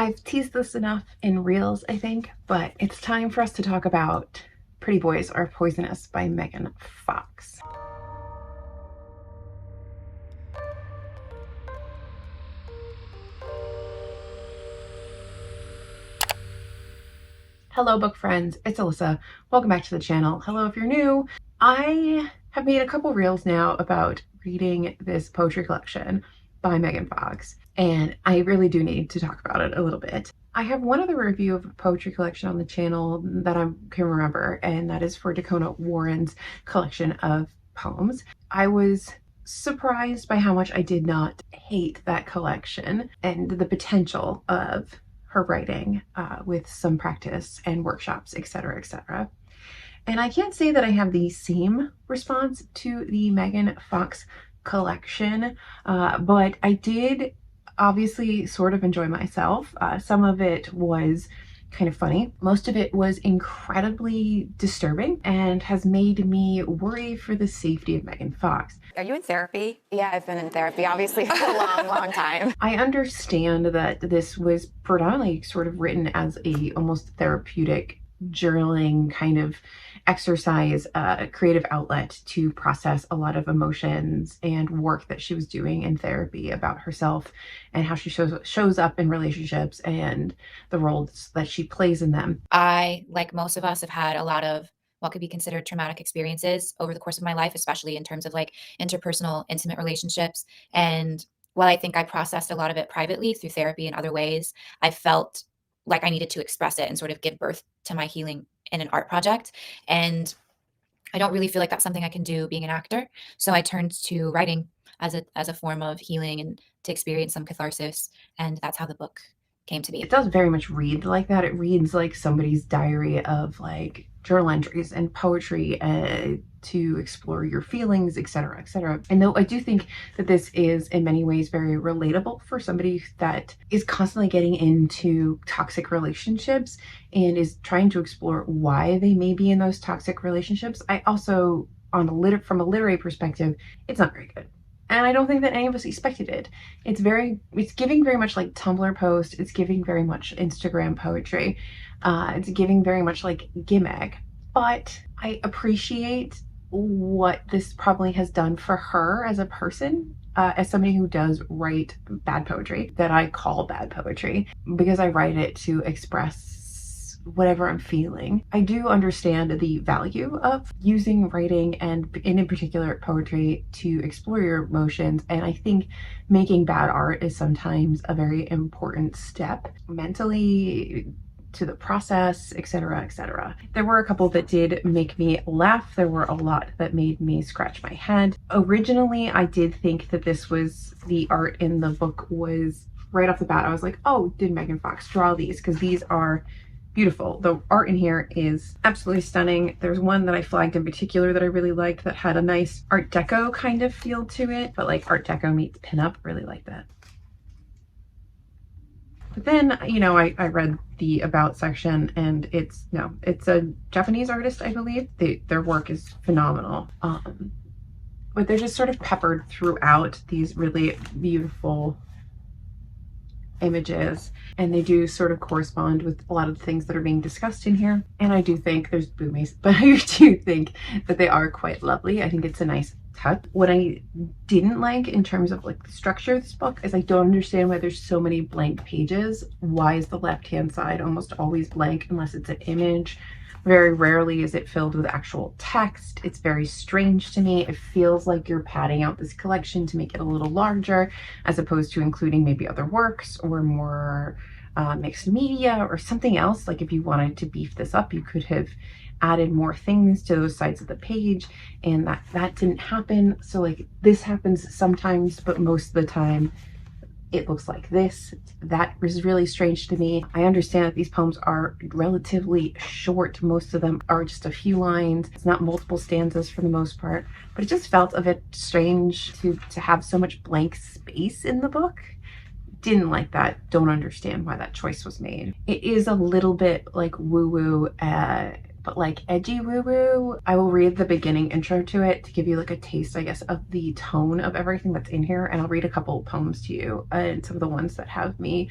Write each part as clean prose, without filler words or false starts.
I've teased this enough in Reels, I think, but it's time for us to talk about Pretty Boys Are Poisonous by Megan Fox. Hello book friends, it's Alyssa. Welcome back to the channel. Hello if you're new. I have made a couple reels now about reading this poetry collection by Megan Fox, and I really do need to talk about it a little bit. I have one other review of a poetry collection on the channel that I can remember, and that is for Dakota Warren's collection of poems. I was surprised by how much I did not hate that collection and the potential of her writing with some practice and workshops, etc., etc. And I can't say that I have the same response to the Megan Fox collection, but I did obviously sort of enjoy myself. Some of it was kind of funny. Most of it was incredibly disturbing and has made me worry for the safety of Megan Fox. Are you in therapy? Yeah, I've been in therapy, obviously, for a long time. I understand that this was predominantly sort of written as a almost therapeutic journaling kind of exercise, creative outlet to process a lot of emotions and work that she was doing in therapy about herself and how she shows up in relationships and the roles that she plays in them. I, like most of us, have had a lot of what could be considered traumatic experiences over the course of my life, especially in terms of like interpersonal, intimate relationships. And while I think I processed a lot of it privately through therapy and other ways, I felt like I needed to express it and sort of give birth to my healing in an art project. And I don't really feel like that's something I can do being an actor. So I turned to writing as a form of healing and to experience some catharsis. And that's how the book came to be. It does very much read like that. It reads like somebody's diary of like journal entries and poetry to explore your feelings, etc., etc. And though I do think that this is in many ways very relatable for somebody that is constantly getting into toxic relationships and is trying to explore why they may be in those toxic relationships, I also, from a literary perspective, it's not very good. And I don't think that any of us expected it. It's giving very much like Tumblr post. It's giving very much Instagram poetry. It's giving very much like gimmick. But I appreciate what this probably has done for her as a person, as somebody who does write bad poetry, that I call bad poetry, because I write it to express whatever I'm feeling. I do understand the value of using writing and in particular poetry to explore your emotions, and I think making bad art is sometimes a very important step mentally to the process, etc., etc. There were a couple that did make me laugh. There were a lot that made me scratch my head. Originally, I did think that the art in the book was, right off the bat, I was like, oh, did Megan Fox draw these? Because these are beautiful. The art in here is absolutely stunning. There's one that I flagged in particular that I really liked that had a nice Art Deco kind of feel to it, but like Art Deco meets pinup, really like that. But then, you know, I read the about section, and it's a Japanese artist, I believe. Their work is phenomenal. But they're just sort of peppered throughout these really beautiful images, and they do sort of correspond with a lot of the things that are being discussed in here. And I do think there's boomies, but I do think that they are quite lovely. I think it's a nice touch. What I didn't like in terms of like the structure of this book is I don't understand why there's so many blank pages. Why is the left hand side almost always blank unless it's an image? Very rarely is it filled with actual text. It's very strange to me. It feels like you're padding out this collection to make it a little larger, as opposed to including maybe other works or more mixed media or something else. Like if you wanted to beef this up, you could have added more things to those sides of the page, and that didn't happen. So like this happens sometimes, but most of the time it looks like this. That was really strange to me. I understand that these poems are relatively short. Most of them are just a few lines. It's not multiple stanzas for the most part, but it just felt a bit strange to have so much blank space in the book. Didn't like that. Don't understand why that choice was made. It is a little bit like woo-woo, but like edgy woo-woo. I will read the beginning intro to it to give you like a taste, I guess, of the tone of everything that's in here, and I'll read a couple poems to you, and some of the ones that have me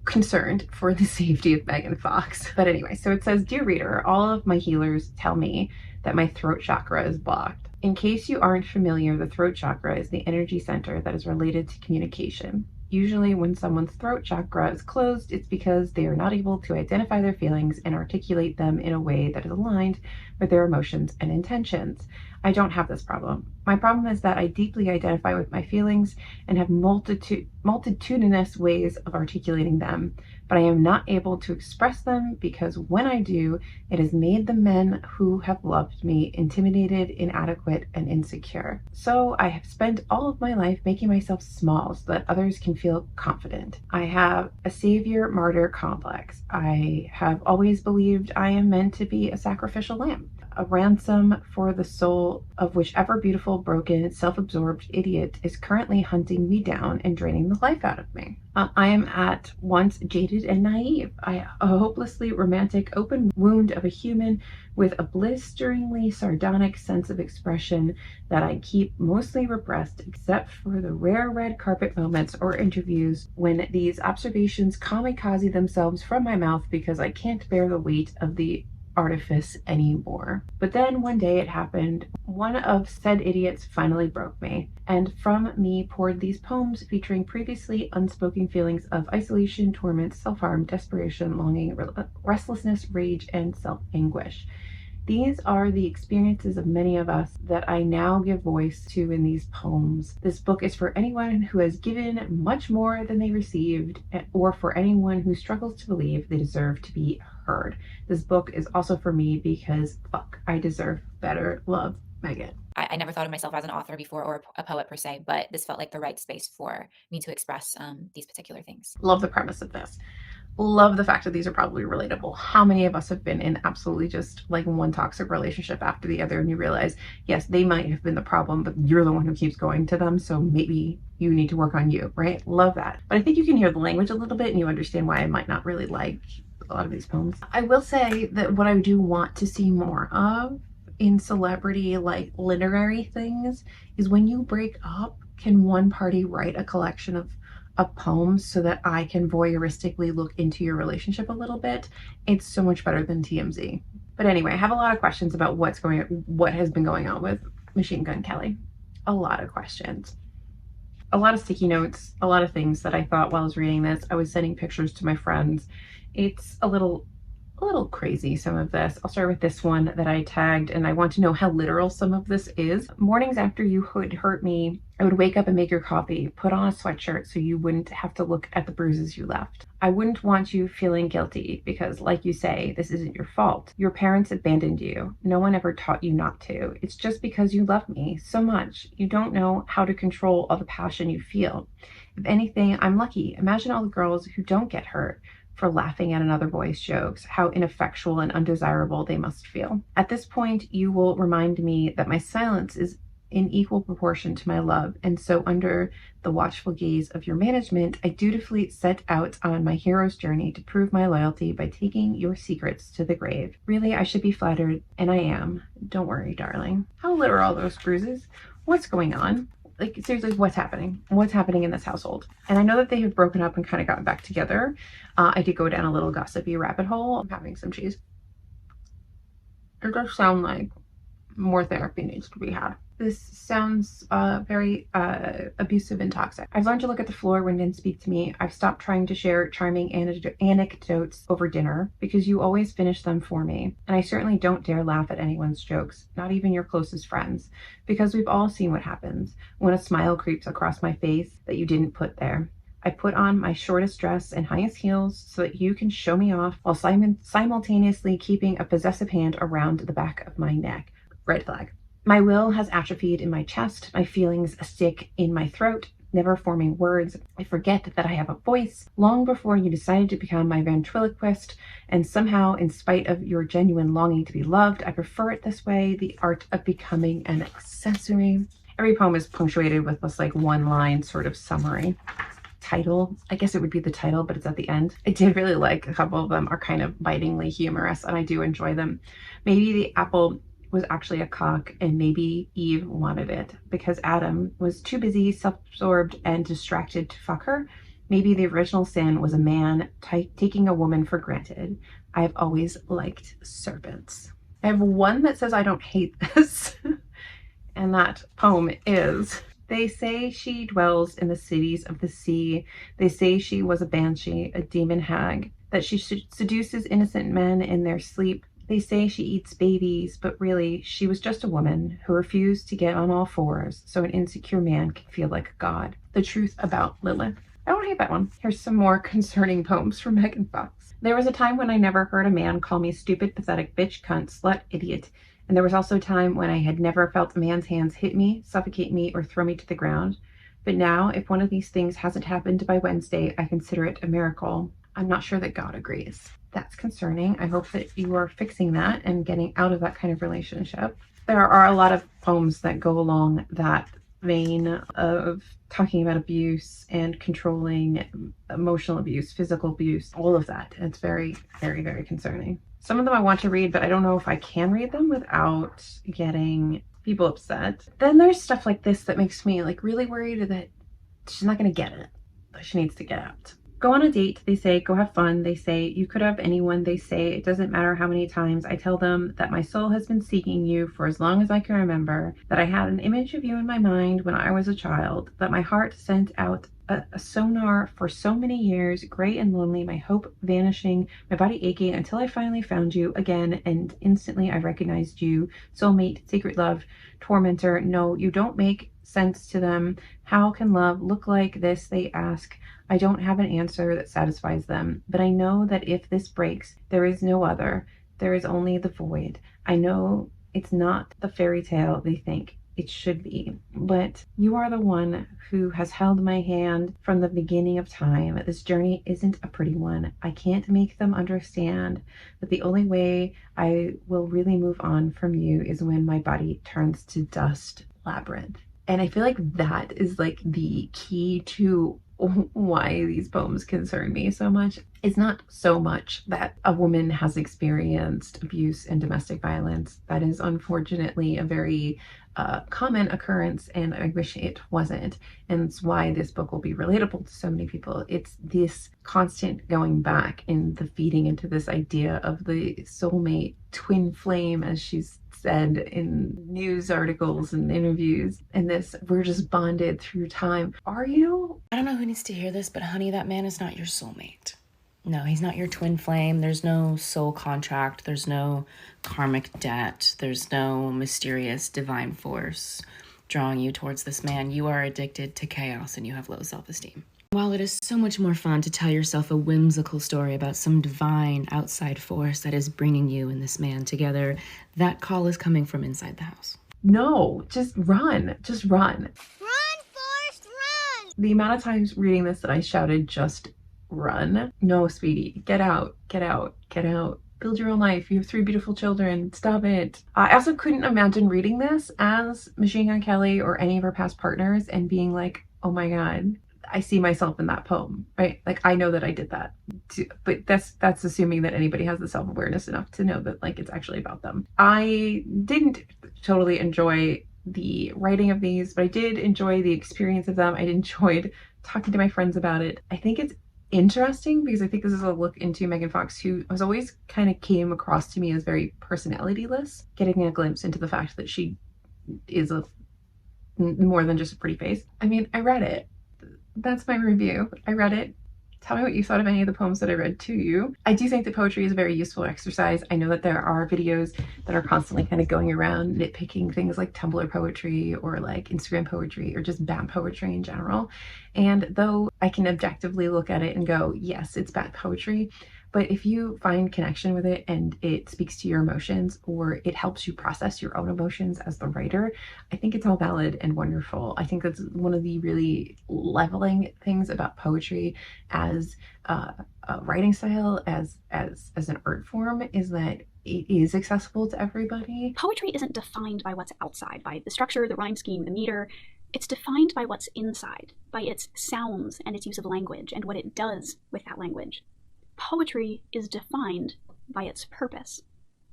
concerned for the safety of Megan Fox. But anyway, so it says, "Dear reader, all of my healers tell me that my throat chakra is blocked. In case you aren't familiar, the throat chakra is the energy center that is related to communication. Usually when someone's throat chakra is closed, it's because they are not able to identify their feelings and articulate them in a way that is aligned with their emotions and intentions. I don't have this problem. My problem is that I deeply identify with my feelings and have multitudinous ways of articulating them, but I am not able to express them because when I do, it has made the men who have loved me intimidated, inadequate, and insecure. So I have spent all of my life making myself small so that others can feel confident. I have a savior martyr complex. I have always believed I am meant to be a sacrificial lamb, a ransom for the soul of whichever beautiful, broken, self-absorbed idiot is currently hunting me down and draining the life out of me. I am at once jaded and naive. A hopelessly romantic open wound of a human with a blisteringly sardonic sense of expression that I keep mostly repressed, except for the rare red carpet moments or interviews when these observations kamikaze themselves from my mouth because I can't bear the weight of the artifice anymore. But then one day it happened. One of said idiots finally broke me, and from me poured these poems featuring previously unspoken feelings of isolation, torment, self-harm, desperation, longing, restlessness, rage, and self-anguish. These are the experiences of many of us that I now give voice to in these poems. This book is for anyone who has given much more than they received, or for anyone who struggles to believe they deserve to be heard. This book is also for me because, fuck, I deserve better. Love, Megan." I never thought of myself as an author before or a poet per se, but this felt like the right space for me to express these particular things. Love the premise of this. Love the fact that these are probably relatable. How many of us have been in absolutely just like one toxic relationship after the other, and you realize, yes, they might have been the problem, but you're the one who keeps going to them, so maybe you need to work on you, right? Love that. But I think you can hear the language a little bit and you understand why I might not really like a lot of these poems. I will say that what I do want to see more of in celebrity, like literary things, is when you break up, can one party write a collection of poems so that I can voyeuristically look into your relationship a little bit? It's so much better than TMZ. But anyway, I have a lot of questions about what has been going on with Machine Gun Kelly. A lot of questions. A lot of sticky notes, a lot of things that I thought while I was reading this. I was sending pictures to my friends. It's a little crazy, some of this. I'll start with this one that I tagged, and I want to know how literal some of this is. "Mornings after you would hurt me, I would wake up and make your coffee, put on a sweatshirt so you wouldn't have to look at the bruises you left. I wouldn't want you feeling guilty because, like you say, this isn't your fault. Your parents abandoned you. No one ever taught you not to. It's just because you love me so much. You don't know how to control all the passion you feel. If anything, I'm lucky. Imagine all the girls who don't get hurt for laughing at another boy's jokes, how ineffectual and undesirable they must feel. At this point, you will remind me that my silence is in equal proportion to my love, and so under the watchful gaze of your management, I dutifully set out on my hero's journey to prove my loyalty by taking your secrets to the grave. Really, I should be flattered, and I am. Don't worry, darling." How literal are those bruises? What's going on? Like, seriously, what's happening? What's happening in this household? And I know that they have broken up and kind of gotten back together. I did go down a little gossipy rabbit hole. I'm having some cheese. It does sound like more therapy needs to be had. This sounds very abusive and toxic. I've learned to look at the floor when men speak to me. I've stopped trying to share charming anecdotes over dinner because you always finish them for me. And I certainly don't dare laugh at anyone's jokes, not even your closest friends, because we've all seen what happens when a smile creeps across my face that you didn't put there. I put on my shortest dress and highest heels so that you can show me off while simultaneously keeping a possessive hand around the back of my neck. Red flag. My will has atrophied in my chest, my feelings stick in my throat, never forming words. I forget that I have a voice long before you decided to become my ventriloquist, and somehow, in spite of your genuine longing to be loved, I prefer it this way, the art of becoming an accessory. Every poem is punctuated with this like one line sort of summary. Title, I guess it would be the title, but it's at the end. I did really like a couple of them are kind of bitingly humorous, and I do enjoy them. Maybe the apple was actually a cock, and maybe Eve wanted it because Adam was too busy, self-absorbed, and distracted to fuck her. Maybe the original sin was a man taking a woman for granted. I've always liked serpents. I have one that says I don't hate this, and that poem is: they say she dwells in the cities of the sea. They say she was a banshee, a demon hag, that she seduces innocent men in their sleep. They say she eats babies, but really, she was just a woman who refused to get on all fours so an insecure man could feel like a god. The truth about Lilith. I don't hate that one. Here's some more concerning poems from Megan Fox. There was a time when I never heard a man call me stupid, pathetic, bitch, cunt, slut, idiot. And there was also a time when I had never felt a man's hands hit me, suffocate me, or throw me to the ground. But now, if one of these things hasn't happened by Wednesday, I consider it a miracle. I'm not sure that God agrees. That's concerning. I hope that you are fixing that and getting out of that kind of relationship. There are a lot of poems that go along that vein of talking about abuse and controlling emotional abuse, physical abuse, all of that. It's very, very, very concerning. Some of them I want to read, but I don't know if I can read them without getting people upset. Then there's stuff like this that makes me like really worried that she's not going to get it. She needs to get out. Go on a date, they say. Go have fun, they say. You could have anyone, they say. It doesn't matter how many times I tell them that my soul has been seeking you for as long as I can remember, that I had an image of you in my mind when I was a child, that my heart sent out a sonar for so many years, gray and lonely, my hope vanishing, my body aching, until I finally found you again, and instantly I recognized you. Soulmate, secret love, tormentor. No, you don't make sense to them. How can love look like this, they ask. I don't have an answer that satisfies them, but I know that if this breaks, there is no other. There is only the void. I know it's not the fairy tale they think it should be, but you are the one who has held my hand from the beginning of time. This journey isn't a pretty one. I can't make them understand that the only way I will really move on from you is when my body turns to dust. Labyrinth. And I feel like that is like the key to why these poems concern me so much. It's not so much that a woman has experienced abuse and domestic violence. That is unfortunately a very common occurrence, and I wish it wasn't. And it's why this book will be relatable to so many people. It's this constant going back and the feeding into this idea of the soulmate twin flame, as she's said in news articles and interviews, and this, we're just bonded through time. Are you? I don't know who needs to hear this, but honey, that man is not your soulmate. No, he's not your twin flame. There's no soul contract. There's no karmic debt. There's no mysterious divine force drawing you towards this man. You are addicted to chaos and you have low self-esteem. While it is so much more fun to tell yourself a whimsical story about some divine outside force that is bringing you and this man together, that call is coming from inside the house. No, just run. Just run. Run, Forrest, run! The amount of times reading this that I shouted, just run. No, sweetie, get out, get out, get out. Build your own life. You have 3 beautiful children. Stop it. I also couldn't imagine reading this as Machine Gun Kelly or any of her past partners and being like, oh my God, I see myself in that poem, right? Like, I know that I did that too, but that's assuming that anybody has the self-awareness enough to know that like it's actually about them. I didn't totally enjoy the writing of these, but I did enjoy the experience of them. I enjoyed talking to my friends about it. I think it's interesting because I think this is a look into Megan Fox, who has always kind of came across to me as very personalityless, getting a glimpse into the fact that she is a more than just a pretty face. I mean, I read it. That's my review. I read it. Tell me what you thought of any of the poems that I read to you. I do think that poetry is a very useful exercise. I know that there are videos that are constantly kind of going around nitpicking things like Tumblr poetry or like Instagram poetry or just bad poetry in general. And though I can objectively look at it and go, yes, it's bad poetry, but if you find connection with it and it speaks to your emotions or it helps you process your own emotions as the writer, I think it's all valid and wonderful. I think that's one of the really leveling things about poetry as a writing style, as an art form, is that it is accessible to everybody. Poetry isn't defined by what's outside, by the structure, the rhyme scheme, the meter. It's defined by what's inside, by its sounds and its use of language and what it does with that language. Poetry is defined by its purpose.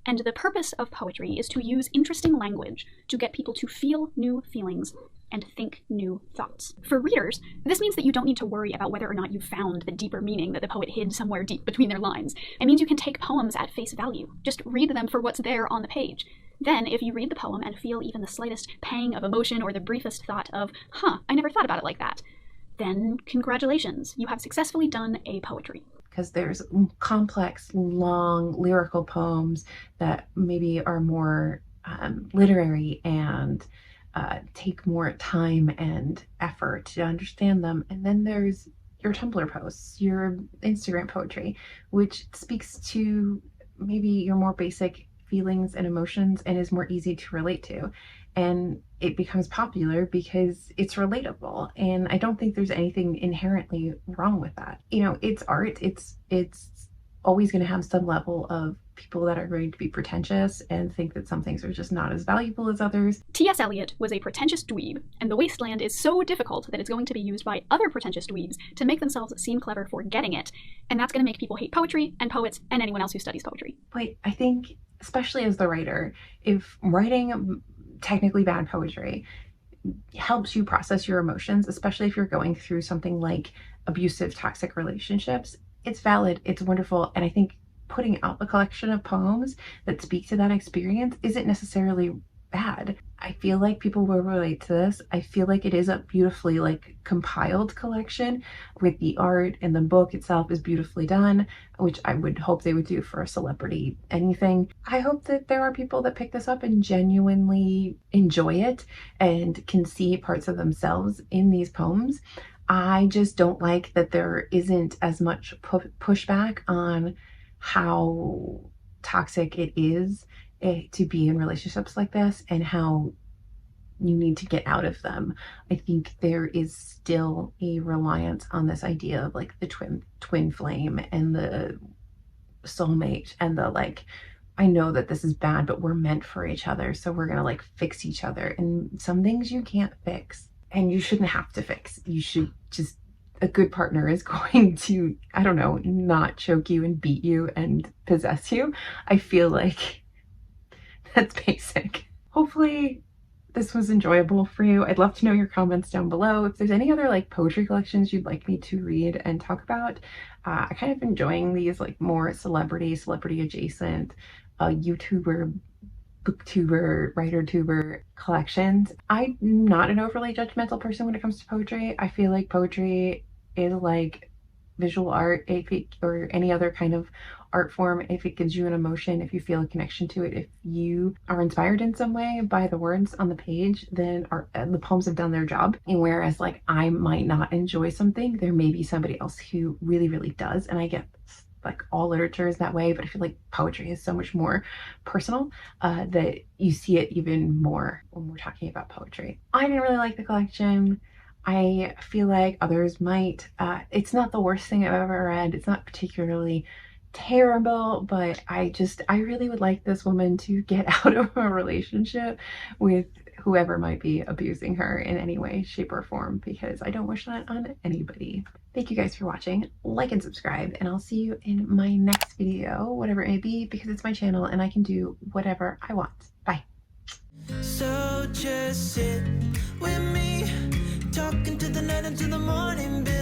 And the purpose of poetry is to use interesting language to get people to feel new feelings and think new thoughts. For readers, this means that you don't need to worry about whether or not you found the deeper meaning that the poet hid somewhere deep between their lines. It means you can take poems at face value. Just read them for what's there on the page. Then, if you read the poem and feel even the slightest pang of emotion or the briefest thought of, I never thought about it like that, then congratulations, you have successfully done a poetry. Because there's complex, long lyrical poems that maybe are more literary and take more time and effort to understand them. And then there's your Tumblr posts, your Instagram poetry, which speaks to maybe your more basic feelings and emotions and is more easy to relate to. And it becomes popular because it's relatable. And I don't think there's anything inherently wrong with that. You know, it's art. It's always going to have some level of people that are going to be pretentious and think that some things are just not as valuable as others. T.S. Eliot was a pretentious dweeb, and the wasteland is so difficult that it's going to be used by other pretentious dweebs to make themselves seem clever for getting it. And that's going to make people hate poetry and poets and anyone else who studies poetry. But I think, especially as the writer, if writing technically bad poetry helps you process your emotions, especially if you're going through something like abusive, toxic relationships, it's valid, it's wonderful. And I think putting out a collection of poems that speak to that experience isn't necessarily bad. I feel like people will relate to this. I feel like it is a beautifully compiled collection with the art, and the book itself is beautifully done, which I would hope they would do for a celebrity anything. I hope that there are people that pick this up and genuinely enjoy it and can see parts of themselves in these poems. I just don't like that there isn't as much pushback on how toxic it is to be in relationships like this and how you need to get out of them. I think there is still a reliance on this idea of the twin flame and the soulmate and the I know that this is bad, but we're meant for each other, so we're gonna fix each other. And some things you can't fix and you shouldn't have to fix. You should just, a good partner is going to, I don't know, not choke you and beat you and possess you. I feel like that's basic. Hopefully this was enjoyable for you. I'd love to know your comments down below. If there's any other poetry collections you'd like me to read and talk about. I kind of enjoying these more celebrity adjacent YouTuber, booktuber, writer-tuber collections. I'm not an overly judgmental person when it comes to poetry. I feel like poetry is like visual art, or any other kind of art form. If it gives you an emotion, if you feel a connection to it, if you are inspired in some way by the words on the page, then the poems have done their job. And whereas I might not enjoy something, there may be somebody else who really, really does. And I get all literature is that way, but I feel like poetry is so much more personal that you see it even more when we're talking about poetry. I didn't really like the collection. I feel like others might. It's not the worst thing I've ever read. It's not particularly terrible, but I really would like this woman to get out of a relationship with whoever might be abusing her in any way, shape, or form, because I don't wish that on anybody. Thank you guys for watching. Like and subscribe, and I'll see you in my next video, whatever it may be, because it's my channel and I can do whatever I want. Bye. So just sit with me, talking to the night until the morning, baby.